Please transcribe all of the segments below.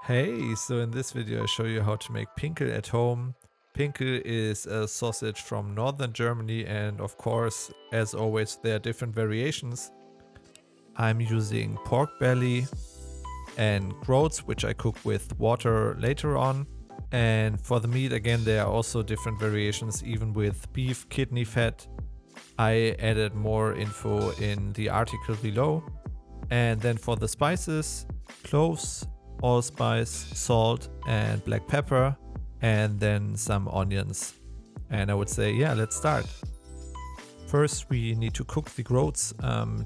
Hey, so in this video I show you how to make Pinkel at home. Pinkel is a sausage from northern Germany, and of course, as always, there are different variations. I'm using pork belly and groats, which I cook with water later on. And for the meat, again, there are also different variations, even with beef kidney fat. I added more info in the article below. And then for the spices, cloves, allspice, salt and black pepper, and then some onions. And I would say, yeah, let's start. First, we need to cook the groats.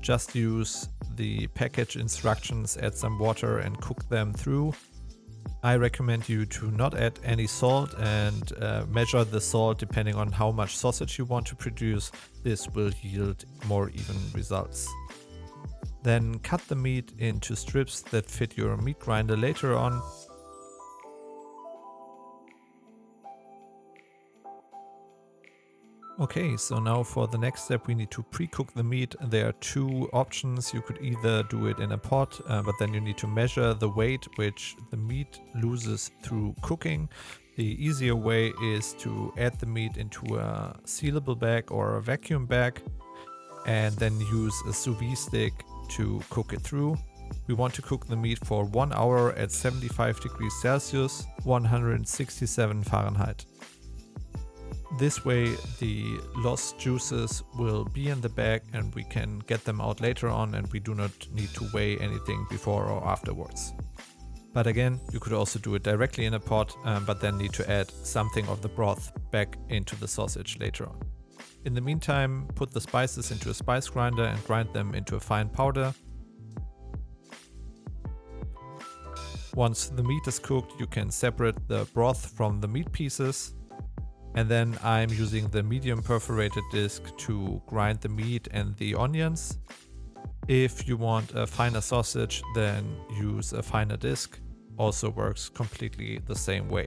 Just use the package instructions, add some water and cook them through. I recommend you to not add any salt and measure the salt depending on how much sausage you want to produce. This will yield more even results. Then cut the meat into strips that fit your meat grinder later on. Okay, so now for the next step we need to pre-cook the meat. There are two options. You could either do it in a pot, but then you need to measure the weight which the meat loses through cooking. The easier way is to add the meat into a sealable bag or a vacuum bag and then use a sous vide stick to cook it through. We want to cook the meat for 1 hour at 75 degrees Celsius, 167 Fahrenheit. This way the lost juices will be in the bag and we can get them out later on, and we do not need to weigh anything before or afterwards. But again, you could also do it directly in a pot, but then need to add something of the broth back into the sausage later on. In the meantime, put the spices into a spice grinder and grind them into a fine powder. Once the meat is cooked, you can separate the broth from the meat pieces. And then I'm using the medium perforated disc to grind the meat and the onions. If you want a finer sausage, then use a finer disc. Also works completely the same way.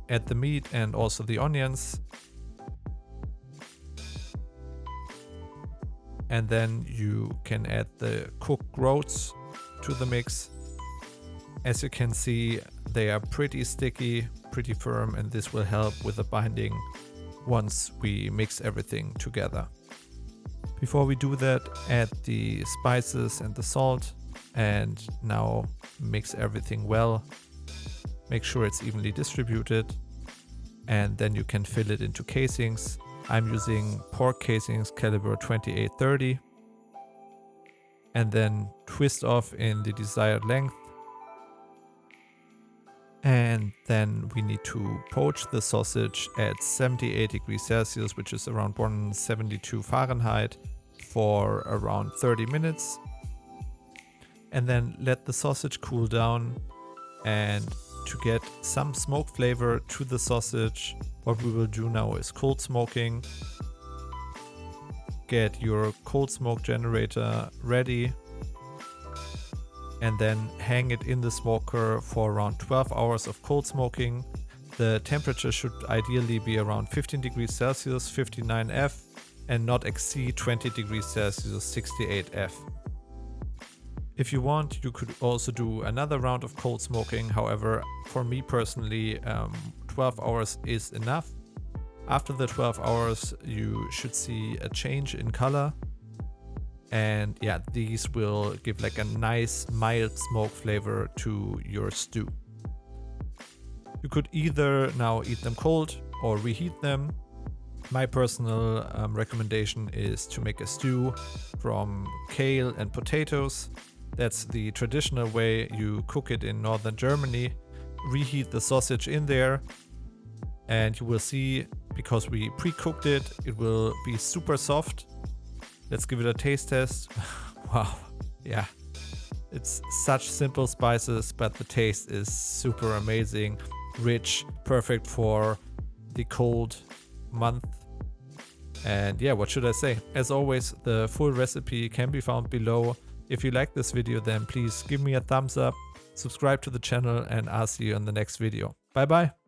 Add the meat and also the onions. And then you can add the cooked groats to the mix. As you can see, they are pretty sticky, pretty firm, and this will help with the binding once we mix everything together. Before we do that, add the spices and the salt, and now mix everything well. Make sure it's evenly distributed, and then you can fill it into casings. I'm using pork casings caliber 28-30, and then twist off in the desired length. And then we need to poach the sausage at 78 degrees Celsius, which is around 172 Fahrenheit, for around 30 minutes. And then let the sausage cool down. And to get some smoke flavor to the sausage, what we will do now is cold smoking. Get your cold smoke generator ready. And then hang it in the smoker for around 12 hours of cold smoking. The temperature should ideally be around 15 degrees Celsius, 59 F, and not exceed 20 degrees Celsius, 68 F. If you want, you could also do another round of cold smoking. However, for me personally, 12 hours is enough. After the 12 hours, you should see a change in color. And yeah, these will give like a nice mild smoke flavor to your stew. You could either now eat them cold or reheat them. My personal recommendation is to make a stew from kale and potatoes. That's the traditional way you cook it in northern Germany. Reheat the sausage in there, and you will see, because we pre-cooked it, it will be super soft. Let's give it a taste test. Wow, yeah. It's such simple spices, but the taste is super amazing, rich, perfect for the cold month. And yeah, what should I say? As always, the full recipe can be found below. If you like this video, then please give me a thumbs up, subscribe to the channel, and I'll see you in the next video. Bye bye.